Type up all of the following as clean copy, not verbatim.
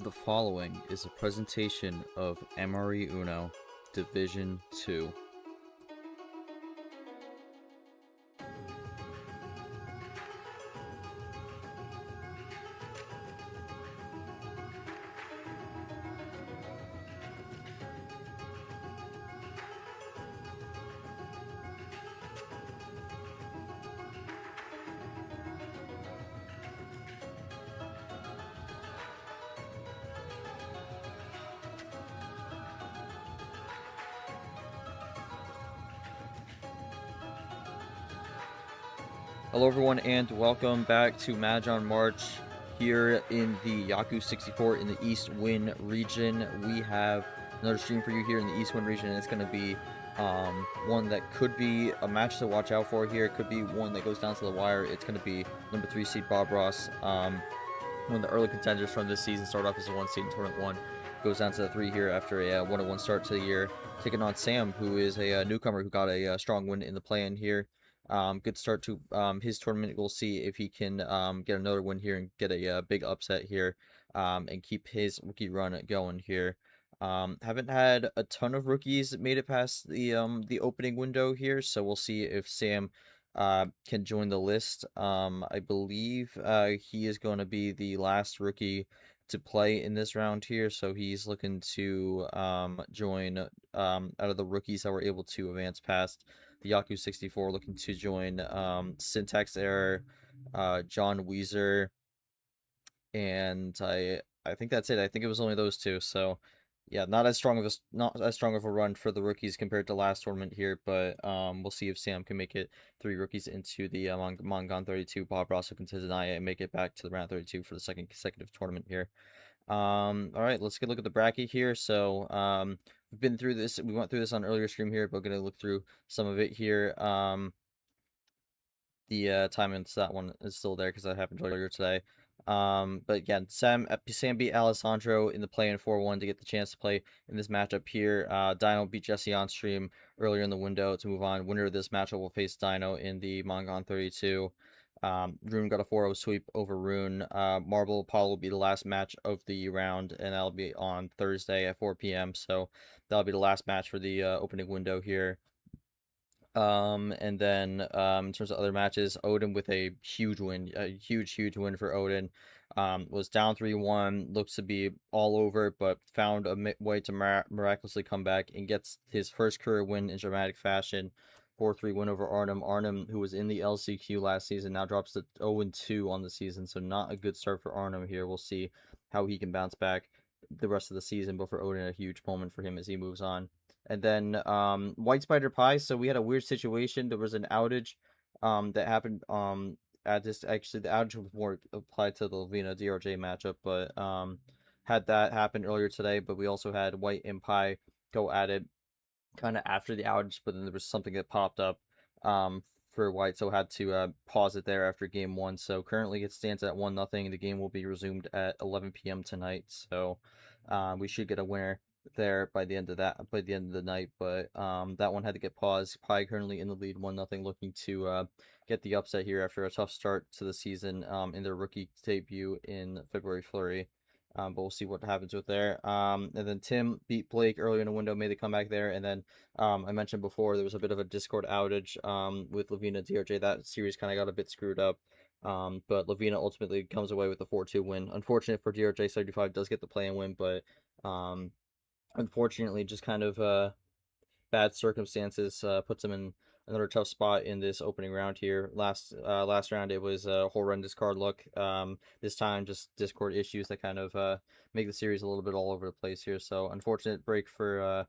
The following is a presentation of MRE UNO Division 2. Hello everyone and welcome back to Mahjong March here in the Yaku 64 in the East Wind region. We have another stream for you here in the East Wind region, and it's going to be one that could be a match to watch out for here. It could be one that goes down to the wire. It's going to be number 3 seed Bob Ross. One of the early contenders from this season, started off as a 1 seed in Tournament 1. Goes down to the 3 here after a 1-1 start to the year, taking on Sam, who is a newcomer who got a strong win in the play-in here. Good start to his tournament. We'll see if he can get another win here and get a big upset here and keep his rookie run going here. Haven't had a ton of rookies that made it past the opening window here, so we'll see if Sam can join the list. I believe he is going to be the last rookie to play in this round here, so he's looking to join out of the rookies that were able to advance past the Yaku 64, looking to join Syntax Error, John Weezer, and I think that's it. I think it was only those two. So yeah, not as strong of a run for the rookies compared to last tournament here, but we'll see if Sam can make it 3 rookies into the Mangan 32. Bob Ross can deny it and make it back to the round 32 for the second consecutive tournament here. All right, let's get a look at the bracket here. So we've been through this. We went through this on earlier stream here, but we're gonna look through some of it here. The time into that one is still there because that happened earlier today. But again, Sam beat Alessandro in the play-in 4-1 to get the chance to play in this matchup here. Dino beat Jesse on stream earlier in the window to move on. Winner of this matchup will face Dino in the Mangan 32. Rune got a 4-0 sweep over Rune. Marble Apollo will be the last match of the round, and that'll be on Thursday at 4 p.m. So that'll be the last match for the opening window here. And then in terms of other matches, Odin with a huge win, a huge win for Odin. Was down 3-1, looks to be all over, but found a way to miraculously come back and gets his first career win in dramatic fashion. 4-3 win over Arnhem. Arnhem, who was in the LCQ last season, now drops to 0-2 on the season, so not a good start for Arnhem here. We'll see how he can bounce back the rest of the season, but for Odin, a huge moment for him as he moves on. And then White Spider Pie. So we had a weird situation. There was an outage that happened at this. Actually, the outage was more applied to the Lavina DRJ matchup, but had that happen earlier today. But we also had White and Pie go at it kind of after the outage, but then there was something that popped up for White, so had to pause it there after game 1. So currently it stands at 1-0. The game will be resumed at 11 p.m. tonight. So we should get a winner there by the end of the night, but that one had to get paused. Pie currently in the lead 1-0, looking to get the upset here after a tough start to the season in their rookie debut in February Flurry. But we'll see what happens with there. And then Tim beat Blake earlier in the window, made the comeback there. And then I mentioned before there was a bit of a Discord outage with Lavina DRJ. That series kind of got a bit screwed up. But Lavina ultimately comes away with a 4-2 win. Unfortunate for DRJ, 75 does get the play-in win, but unfortunately, just kind of bad circumstances puts him in another tough spot in this opening round here. Last round, it was horrendous card luck. This time, just Discord issues that kind of make the series a little bit all over the place here. So unfortunate break for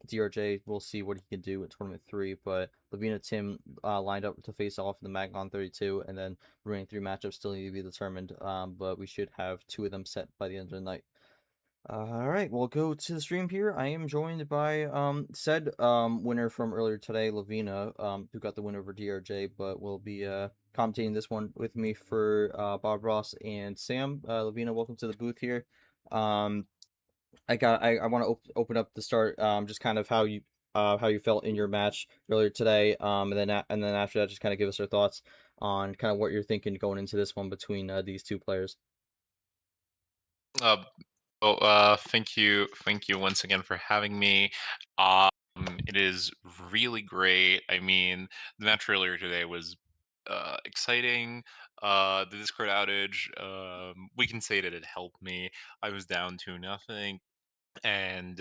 DRJ. We'll see what he can do in Tournament 3. But Lavina Tim lined up to face off in the Mangan 32, and then remaining 3 matchups still need to be determined. But we should have 2 of them set by the end of the night. All right, we'll go to the stream here. I am joined by said winner from earlier today, Lavina, who got the win over DRJ, but will be commentating this one with me for Bob Ross and Sam. Lavina, welcome to the booth here. I want to open up the start, just kind of how you felt in your match earlier today, and then after that, just kind of give us your thoughts on kind of what you're thinking going into this one between these 2 players. Oh, thank you once again for having me. It is really great. I mean, the match earlier today was exciting. The Discord outage, we can say that it helped me. I was down to nothing, and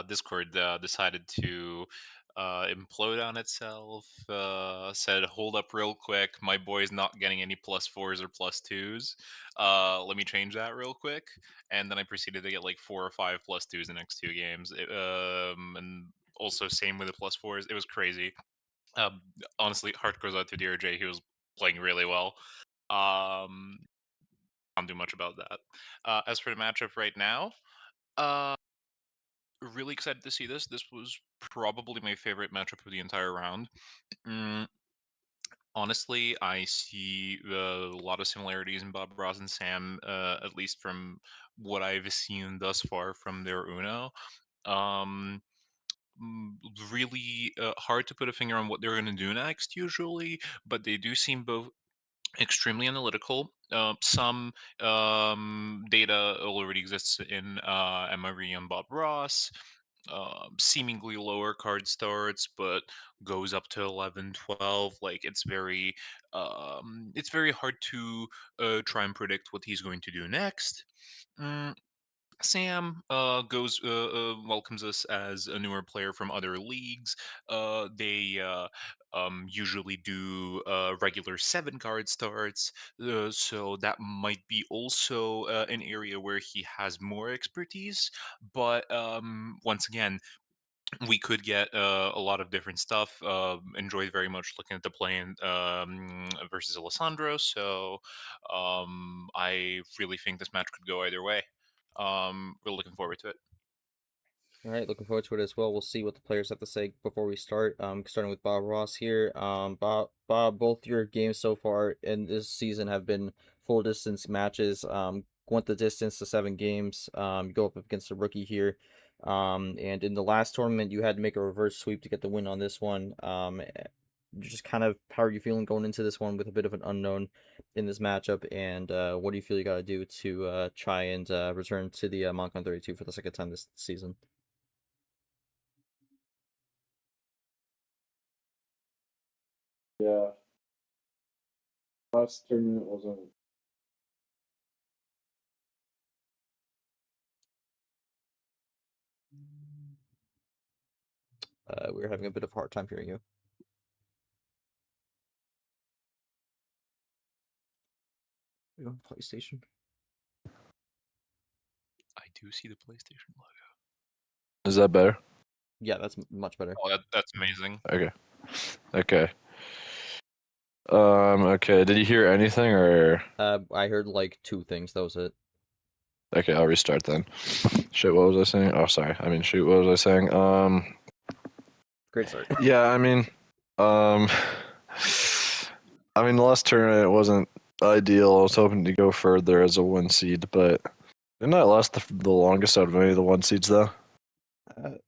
Discord decided to implode on itself. Said, "Hold up, real quick. My boy's not getting any plus fours or plus twos. Let me change that real quick." And then I proceeded to get like 4 or 5 plus twos the next 2 games. And also same with the plus fours. It was crazy. Um, Honestly, heart goes out to DRJ. He was playing really well. Um, Can't do much about that. As for the matchup right now. Uh, Really excited to see this. This was probably my favorite matchup of the entire round. Mm, Honestly, I see a lot of similarities in Bob Ross and Sam, at least from what I've seen thus far from their Uno. Um, mm, Really hard to put a finger on what they're going to do next, usually, but they do seem both extremely analytical. Some data already exists in MRE and Bob Ross. Seemingly lower card starts, but goes up to 11, 12. Like it's very hard to try and predict what he's going to do next. Mm, Sam welcomes us as a newer player from other leagues. They usually do regular 7 card starts, so that might be also an area where he has more expertise. But once again, we could get a lot of different stuff. Enjoyed very much looking at the play versus Alessandro. So I really think this match could go either way. We're looking forward to it. All right, looking forward to it as well. We'll see what the players have to say before we start. Starting with Bob Ross here. Bob, both your games so far in this season have been full distance matches. Went the distance to 7 games. You go up against a rookie here. And in the last tournament, you had to make a reverse sweep to get the win on this one. Just kind of how are you feeling going into this one with a bit of an unknown in this matchup, and what do you feel you got to do to try and return to the Mangan 32 for the second time this season? Yeah, last tournament wasn't. We're having a bit of a hard time hearing you. Are you on PlayStation? I do see the PlayStation logo. Is that better? Yeah, that's much better. Oh, that's amazing. Okay. Okay. Okay. Did you hear anything or? I heard like 2 things. That was it. Okay, I'll restart then. Shit, what was I saying? Oh, sorry. I mean, shoot, what was I saying? Great start. Yeah, um, the last tournament wasn't ideal. I was hoping to go further as a 1 seed, but didn't I last the longest out of any of the 1 seeds though?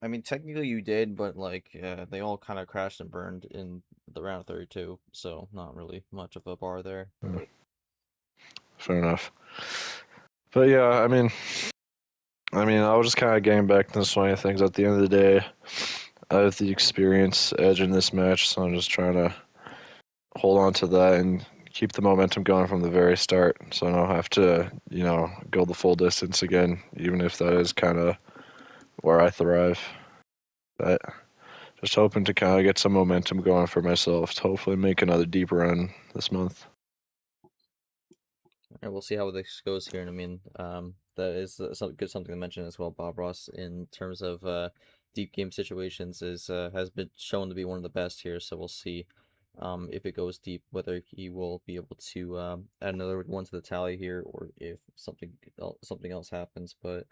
I mean, technically you did, but like they all kind of crashed and burned in the round 32, so not really much of a bar there. Hmm, fair enough. But yeah, I was just kind of getting back to the swing of things. At the end of the day, I have the experience edge in this match, so I'm just trying to hold on to that and keep the momentum going from the very start, so I don't have to, go the full distance again, even if that is kind of where I thrive. But just hoping to kind of get some momentum going for myself to hopefully make another deep run this month. And we'll see how this goes here. And I mean, that is something to mention as well. Bob Ross, in terms of deep game situations, is has been shown to be one of the best here. So we'll see if it goes deep, whether he will be able to add another one to the tally here, or if something else happens. But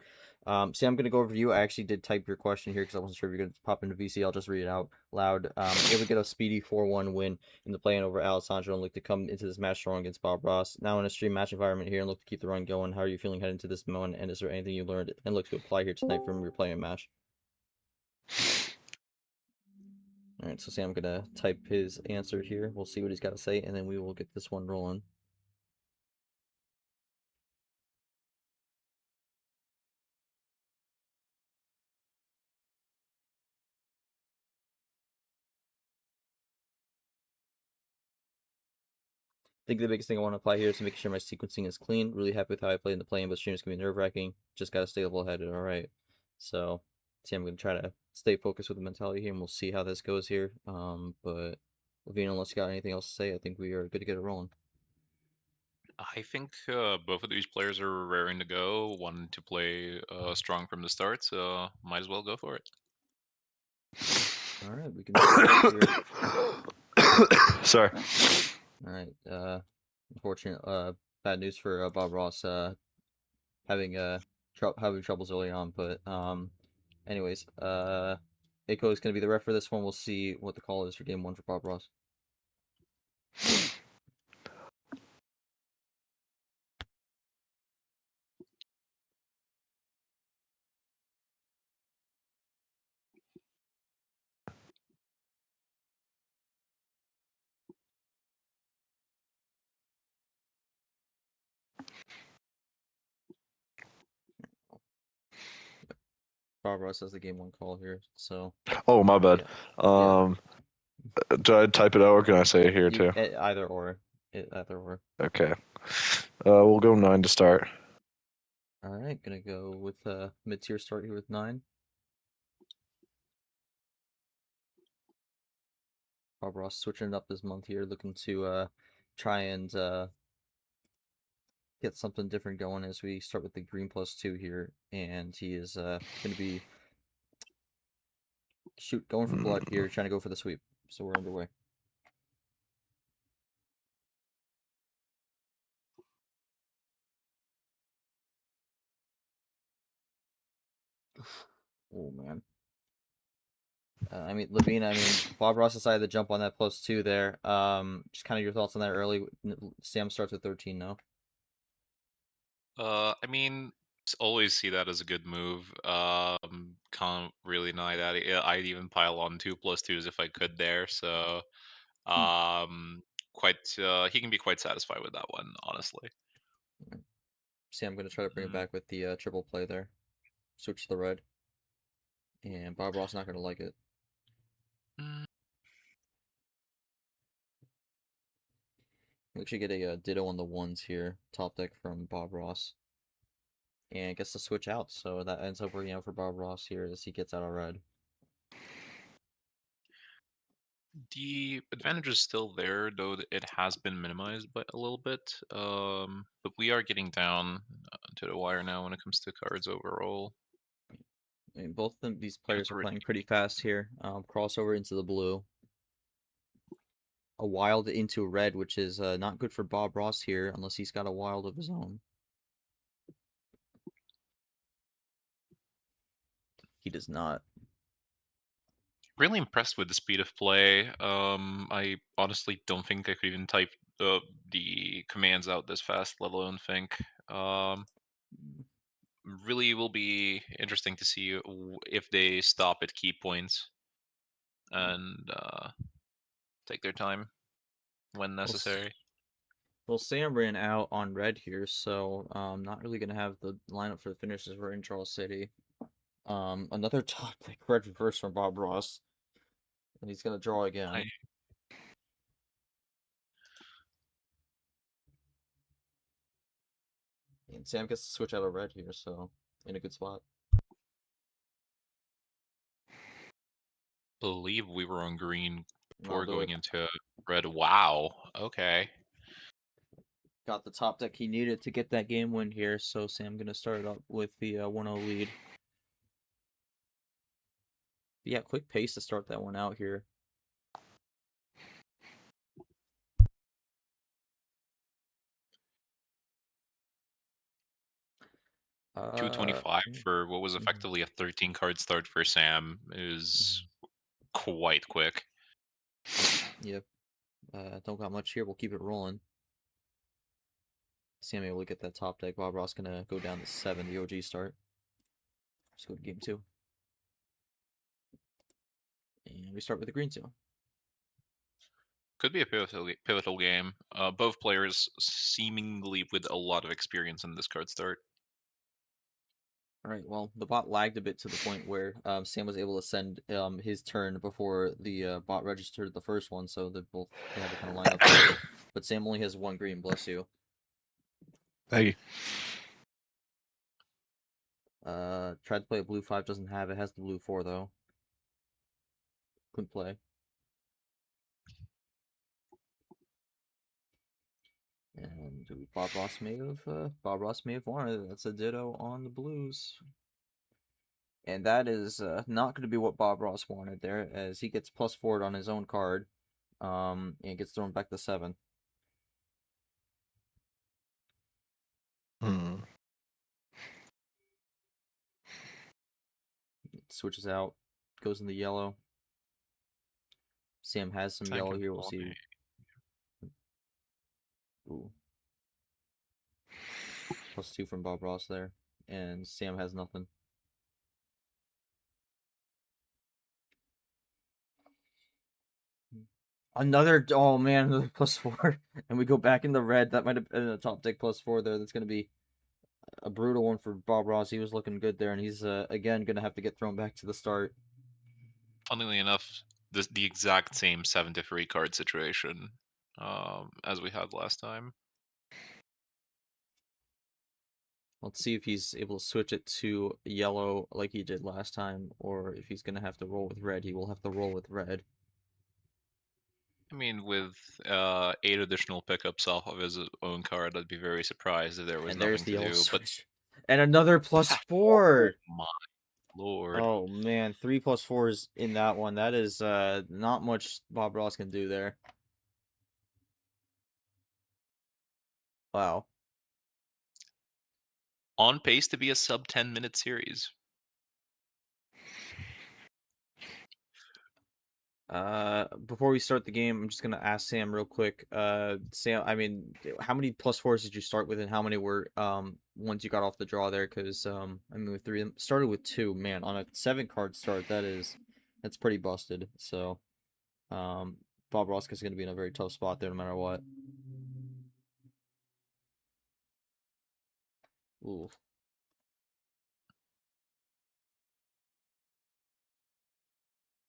see, I'm gonna go over to you. I actually did type your question here because I wasn't sure if you're gonna pop into VC. I'll just read it out loud. Able to get a speedy 4-1 win in the play-in over Alessandro and look to come into this match strong against Bob Ross. Now in a stream match environment here and look to keep the run going. How are you feeling heading into this moment? And is there anything you learned and look to apply here tonight from your play-in match? All right, so Sam, I'm gonna type his answer here. We'll see what he's got to say, and then we will get this one rolling. think the biggest thing I want to apply here is to make sure my sequencing is clean. Really happy with how I played in the plane, but stream's gonna be nerve-wracking. Just gotta stay level-headed, all right? So, see, I'm gonna try to stay focused with the mentality here, and we'll see how this goes here. But Levine, unless you got anything else to say, I think we are good to get it rolling. I think both of these players are raring to go, wanting to play strong from the start, so might as well go for it. All right, we can start up here. Sorry. All right. Unfortunate. Bad news for Bob Ross. Having having troubles early on, but anyways, Aiko is gonna be the ref for this one. We'll see what the call is for game one for Bob Ross. Bob Ross has the game one call here, so Oh, my bad. Yeah. Do I type it out or can I say it here too? Either or. Either or. Okay. We'll go 9 to start. All right, gonna go with mid-tier start here with 9. Bob Ross switching it up this month here, looking to try and get something different going as we start with the green +2 here, and he is gonna be going for blood here, trying to go for the sweep. So we're underway. Oh man. I mean, Levine, Bob Ross decided to jump on that +2 there. Just kind of your thoughts on that early. Sam starts with 13 now. I mean, always see that as a good move. Can't really deny that. I'd even pile on 2+2s if I could there. So, quite he can be quite satisfied with that one, honestly. Sam, I'm going to try to bring it back with the triple play there. Switch to the red. And Bob Ross not going to like it. We actually get a ditto on the ones here. Top deck from Bob Ross. And gets to switch out, so that ends up working out for Bob Ross here as he gets out of red. The advantage is still there, though it has been minimized by a little bit. But we are getting down to the wire now when it comes to cards overall. I mean, both of these players are playing pretty fast here. Crossover into the blue. A wild into red, which is not good for Bob Ross here, unless he's got a wild of his own. He does not. Really impressed with the speed of play. I honestly don't think I could even type the commands out this fast, let alone think. Really will be interesting to see if they stop at key points and take their time when necessary. Well, Sam ran out on red here, so not really gonna have the lineup for the finishes. We're in Charles City. Another top pick red reverse from Bob Ross, and he's gonna draw again. And Sam gets to switch out of red here, so in a good spot. Believe we were on green I'll before do going it. into red. Wow. Okay. Got the top deck he needed to get that game win here, so Sam gonna start up with the 1-0 lead. But yeah, quick pace to start that one out here. Uh, 225 for what was effectively a 13 card start for Sam is quite quick. Yep. Don't got much here. We'll keep it rolling. Sam able to get that top deck. Bob Ross gonna go down to 7, the OG start. Let's go to game 2. And we start with the green 2. Could be a pivotal game. Both players seemingly with a lot of experience in this card start. Alright, well, the bot lagged a bit to the point where Sam was able to send his turn before the bot registered the first one, so they had to kind of line up. But Sam only has 1 green, bless you. Thank you. Tried to play a blue 5, doesn't have it. Has the blue 4 though. Couldn't play. And Bob Ross may have won it. That's a ditto on the blues. And that is not going to be what Bob Ross wanted there, as he gets +4 on his own card, and gets thrown back to 7. Hmm. Switches out, goes in the yellow. Sam has some Thank yellow you, here. We'll Paul. see. Ooh. +2 from Bob Ross there, and Sam has nothing. Another, oh man, another +4, and we go back in the red. That might have been a top deck +4 there. That's gonna be a brutal one for Bob Ross. He was looking good there, and he's again gonna have to get thrown back to the start. Funnily enough, the exact same 7-3 card situation as we had last time. Let's see if he's able to switch it to yellow like he did last time, or if he's gonna have to roll with red. He will have to roll with red. I mean, with 8 additional pickups off of his own card, I'd be very surprised if there was And there's nothing the to yellow do. But switch. And another oh +4! my lord! Oh man, 3 +4s in that one. That is not much Bob Ross can do there. Wow. On pace to be a sub 10-minute series. Before we start the game, I'm just gonna ask Sam real quick. Sam, I mean, how many +4s did you start with, and how many were ones you got off the draw there? Because I mean, with 3 started with 2. Man, on a 7-card start, that's pretty busted. So, Bob Ross is gonna be in a very tough spot there, no matter what. Ooh.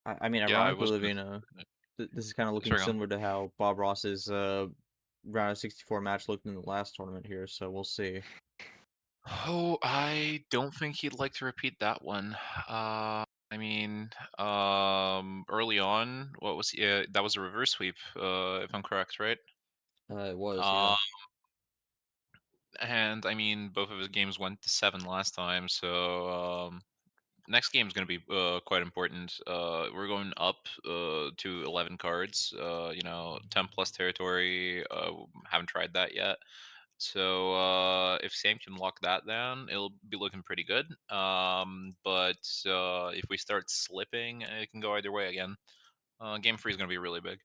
I mean, Yeah, I ironically, was gonna. Livina, this is kind of looking Sorry, go on. similar to how Bob Ross's round of 64 match looked in the last tournament here. So we'll see. Oh, I don't think he'd like to repeat that one. I mean, early on, what was that was a reverse sweep, if I'm correct, right? It was, yeah. Uh, and I mean, both of his games went to 7 last time, so next game is going to be quite important. We're going up to 11 cards. 10 plus territory. Haven't tried that yet. So if Sam can lock that down, it'll be looking pretty good. But if we start slipping, it can go either way again. Game 3 is going to be really big.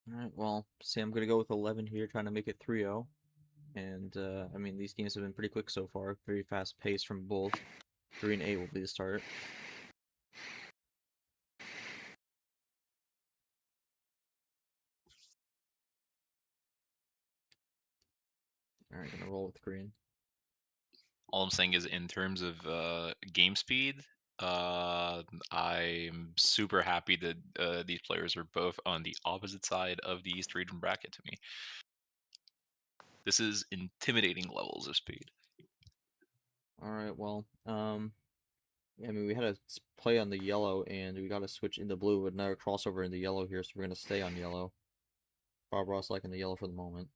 All right, well, Sam gonna go with 11 here, trying to make it 3-0. And I mean, these games have been pretty quick so far, very fast pace from both. 3 and 8 will be the start. All right, gonna roll with green. All I'm saying is, in terms of game speed, I'm super happy that these players are both on the opposite side of the East Region bracket to me. This is intimidating levels of speed. All right, well, yeah, I mean, we had a play on the yellow, and we got to switch into blue with another crossover into yellow here, so we're gonna stay on yellow. Bob Ross liking the yellow for the moment.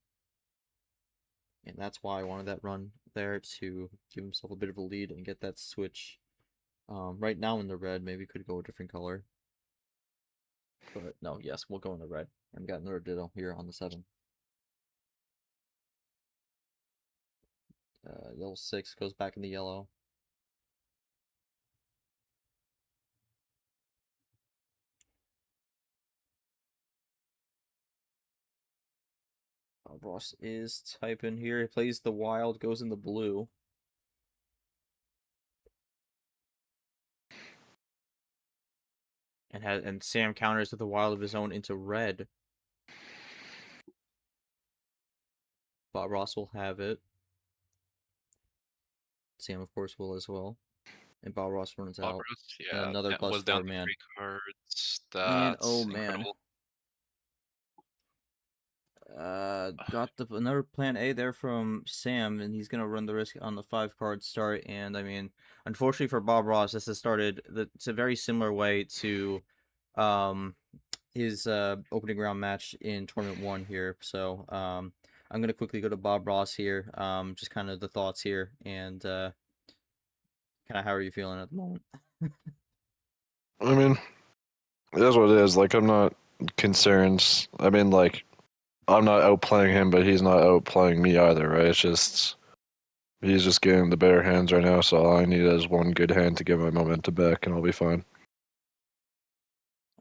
And that's why I wanted that run there, to give himself a bit of a lead and get that switch. Right now in the red, maybe could go a different color. But no, yes, we'll go in the red. And got another ditto here on the 7. Yellow 6 goes back in the yellow. Ross is typing here. He plays the wild, goes in the blue. And Sam counters with a wild of his own into red. Bob Ross will have it. Sam, of course, will as well. And Bob Ross runs Bob out. Ross, And yeah, another was down +4, to man. 3 cards. Man, oh That's man. incredible. Got another plan A there from Sam, and he's gonna run the risk on the 5 card start. And I mean, unfortunately for Bob Ross, this has started. It's a very similar way to, um, his opening round match in tournament 1 here. So I'm gonna quickly go to Bob Ross here. Just kind of the thoughts here, and kind of how are you feeling at the moment? I mean, it is what it is. Like, I'm not concerned. I mean, like, I'm not outplaying him, but he's not outplaying me either, right? It's just he's just getting the better hands right now, so all I need is one good hand to get my momentum back, and I'll be fine.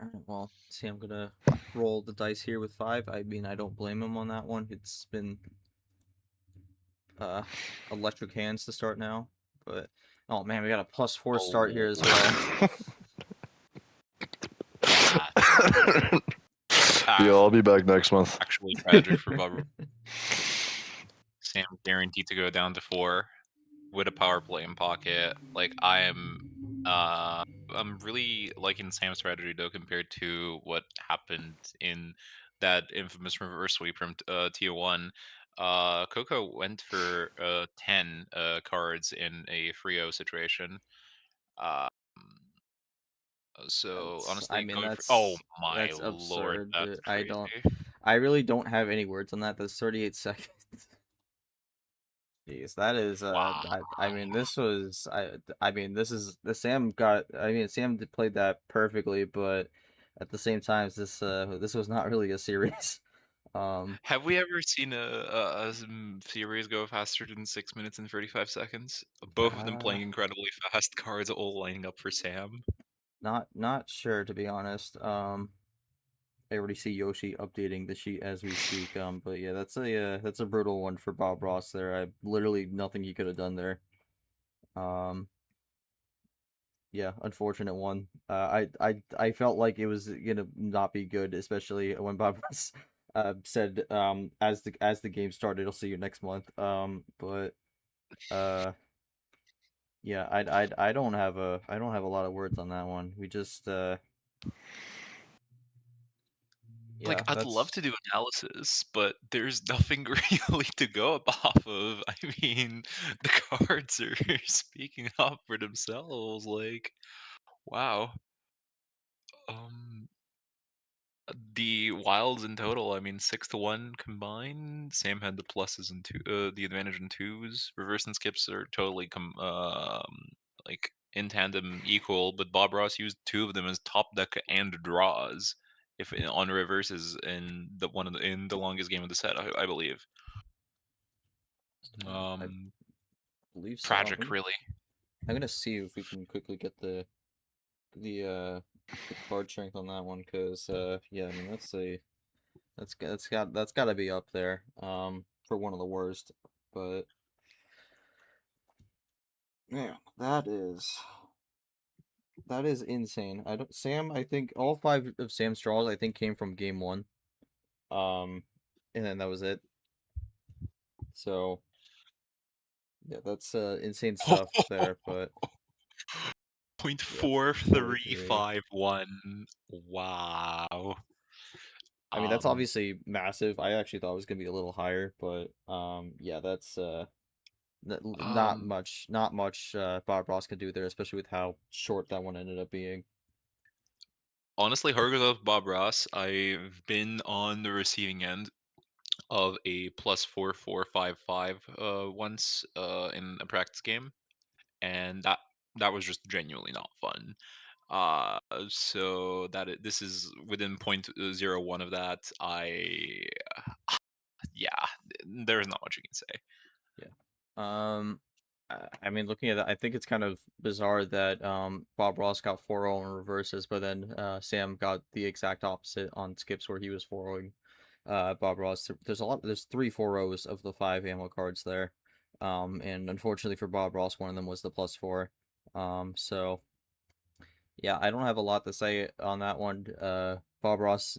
All right, well, see, I'm gonna roll the dice here with 5. I mean, I don't blame him on that one. It's been uh electric hands to start now, but oh man, we got a +4 start here as well. Yeah. Yeah, I'll be back next month. Actually tragic for Bob. Sam guaranteed to go down to 4 with a power play in pocket. Like I'm really liking Sam's strategy though compared to what happened in that infamous reverse sweep from T1. Coco went for 10 cards in a Frio situation. Um, so I honestly, mean, going for my that's lord, absurd. that's crazy. I really don't have any words on that. That's 38 seconds. Jeez, that is Wow. I mean, this was I mean, this is the Sam got I mean, played that perfectly, but at the same time, this was not really a series. Have we ever seen a series go faster than 6 minutes and 35 seconds? Both of them uh playing incredibly fast cards, all lining up for Sam. not sure, to be honest. I already see Yoshi updating the sheet as we speak. But yeah, that's a brutal one for Bob Ross there. I literally nothing he could have done there. Um, yeah, unfortunate one. I felt like it was gonna not be good, especially when Bob Ross said as the game started, I'll see you next month. But uh yeah, I don't have a lot of words on that one. We just Like, yeah, I'd love that's to do analysis, but there's nothing really to go off of. I mean, the cards are speaking up for themselves. Like, wow. Um, the wilds in total, I mean, 6-1 combined. Sam had the pluses and the advantage in twos. Reverse and skips are totally like in tandem equal, but Bob Ross used 2 of them as top deck and draws, if on reverses in in the longest game of the set, I believe. I believe so. Tragic, really. I'm gonna see if we can quickly get the uh the card strength on that one, because yeah, I mean that's got to be up there for one of the worst. But man, that is insane. I don't Sam, I think all 5 of Sam's draws I think came from game 1. Um and then that was it. So yeah, that's insane stuff there, but Point yeah, four four three three. five one. Wow. I mean, that's Um, obviously massive. I actually thought it was gonna be a little higher, but yeah, that's um, not much Bob Ross can do there, especially with how short that one ended up being. honestly, Hargrove Bob Ross, I've been on the receiving end of a +4455 once in a practice game, and that was just genuinely not fun. So this is within .01 of that. Yeah, there's not much you can say. Yeah. I mean, looking at that, I think it's kind of bizarre that Bob Ross got 4-0 in reverses, but then Sam got the exact opposite on skips where he was 4-0ing Bob Ross. There's 3 4-0s of the 5 ammo cards there. And unfortunately for Bob Ross, one of them was the +4. So yeah, I don't have a lot to say on that one. Bob Ross,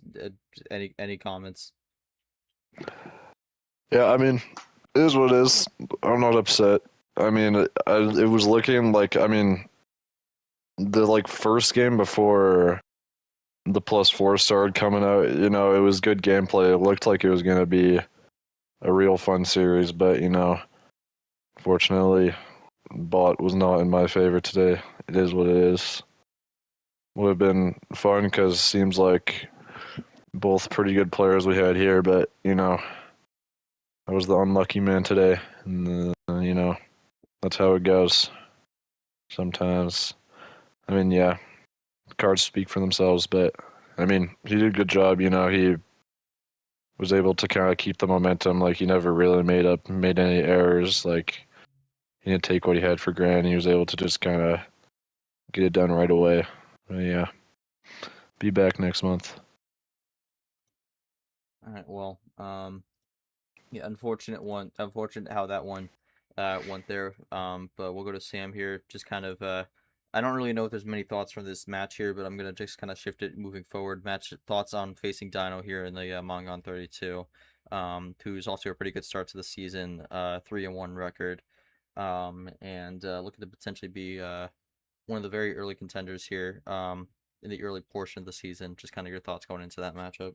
any comments? Yeah, I mean, it is what it is. I'm not upset. I mean, it was looking like, I mean, the like first game before the +4 started coming out. You know, it was good gameplay. It looked like it was going to be a real fun series, but fortunately, bot was not in my favor today. It is what it is. Would have been fun because it seems like both pretty good players we had here, but I was the unlucky man today, and that's how it goes. Sometimes, I mean, yeah, cards speak for themselves, but I mean, he did a good job. He was able to kind of keep the momentum. Like he never really made any errors. Like he didn't take what he had for granted. He was able to just kind of get it done right away. But yeah, be back next month. All right. Well, yeah, unfortunate how that one went there. But we'll go to Sam here. Just kind of I don't really know if there's many thoughts from this match here, but I'm gonna just kind of shift it moving forward. Match thoughts on facing Dino here in the Mangan 32, who's also a pretty good start to the season, 3-1 record, and looking to potentially be one of the very early contenders here, in the early portion of the season. Just kind of your thoughts going into that matchup.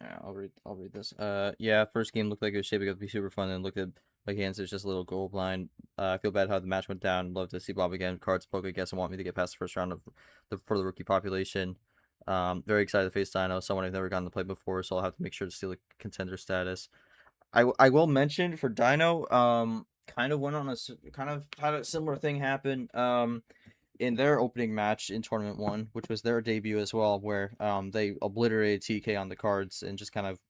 Yeah, I'll read this. Yeah, first game looked like it was shaping up to be super fun, and looked at my hands. There's just a little goal blind. I feel bad how the match went down. Love to see Bob again. Cards poke, I guess, and want me to get past the first round of for the rookie population. Very excited to face Dino, someone I've never gotten to play before, so I'll have to make sure to steal the contender status. I will mention for Dino, kind of went on kind of had a similar thing happen. In their opening match in Tournament 1, which was their debut as well, where they obliterated TK on the cards and just kind of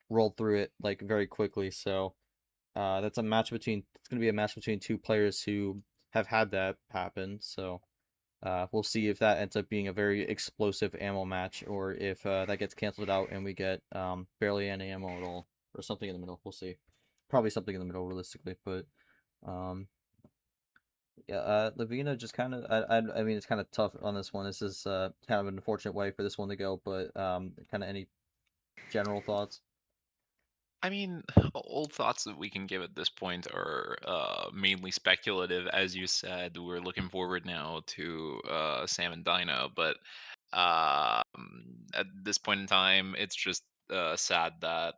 rolled through it like very quickly. So that's a match between it's gonna be a match between two players who have had that happen. So we'll see if that ends up being a very explosive ammo match, or if that gets canceled out and we get barely any ammo at all, or something in the middle. We'll see. Probably something in the middle, realistically, but um, yeah, Lavina just kind of, I mean, it's kind of tough on this one. This is kind of an unfortunate way for this one to go, but kind of any general thoughts? I mean, old thoughts that we can give at this point are mainly speculative. As you said, we're looking forward now to Sam and Dino, but at this point in time, it's just sad that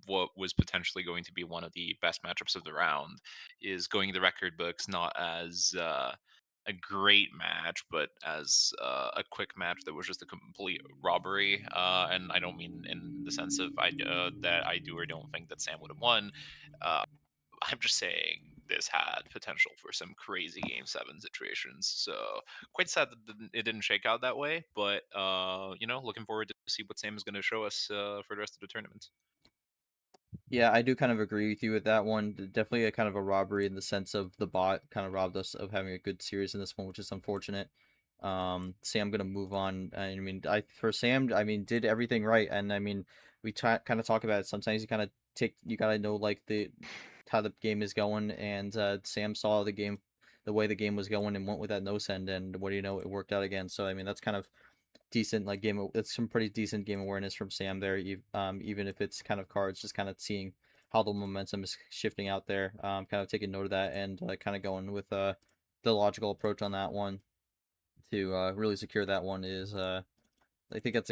what was potentially going to be one of the best matchups of the round is going in the record books not as a great match, but as a quick match that was just a complete robbery. And I don't mean in the sense of that I do or don't think that Sam would have won. Uh, I'm just saying this had potential for some crazy game 7 situations. So quite sad that it didn't shake out that way. But looking forward to see what Sam is going to show us for the rest of the tournament. Yeah, I do kind of agree with you with that one. Definitely a kind of a robbery in the sense of the bot kind of robbed us of having a good series in this one, which is unfortunate. Sam gonna move on. I mean, I for Sam, I mean, did everything right, and I mean, we kind of talk about it. Sometimes you kind of you gotta know like the how the game is going, and Sam saw the way the game was going, and went with that no send, and what do you know, it worked out again. So I mean, that's kind of decent like it's some pretty decent game awareness from Sam there, even if it's kind of cards, just kind of seeing how the momentum is shifting out there, kind of taking note of that, and kind of going with the logical approach on that one to really secure that one is I think that's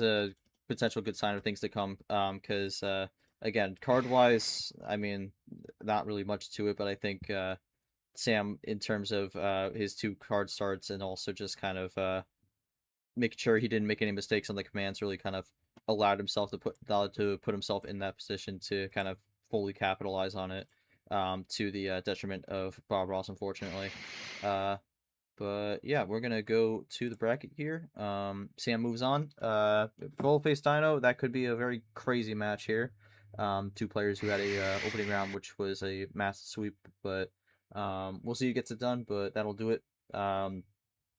a potential good sign of things to come, because again, card wise, I mean, not really much to it, but I think Sam, in terms of his two card starts, and also just kind of making sure he didn't make any mistakes on the commands, really kind of allowed to put himself in that position to kind of fully capitalize on it, to the detriment of Bob Ross, unfortunately. Uh, but yeah, we're gonna go to the bracket here. Sam moves on. Full face Dino. That could be a very crazy match here. Two players who had a opening round, which was a massive sweep, but we'll see who gets it done. But that'll do it.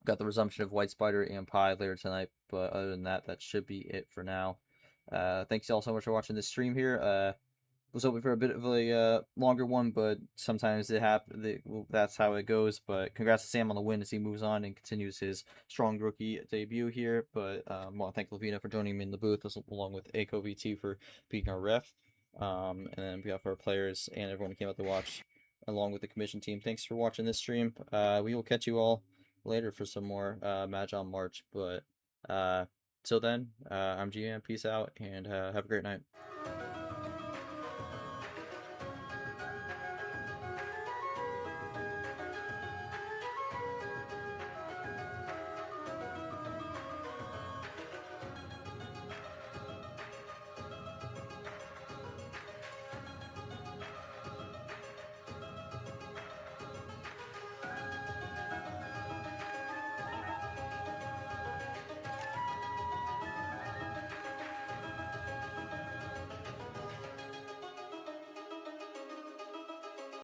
Got the resumption of White Spider and Pie later tonight, but other than that, that should be it for now. Thanks y'all so much for watching this stream here. Was hoping for a bit of a longer one, but sometimes it happens. That's how it goes. But congrats to Sam on the win as he moves on and continues his strong rookie debut here. But I want to thank Lavina for joining me in the booth, along with Aiko VT for being our ref. And then on behalf of our players and everyone who came out to watch, along with the commission team, thanks for watching this stream. We will catch you all later for some more Mahjong March. But till then, I'm GM. Peace out, and have a great night.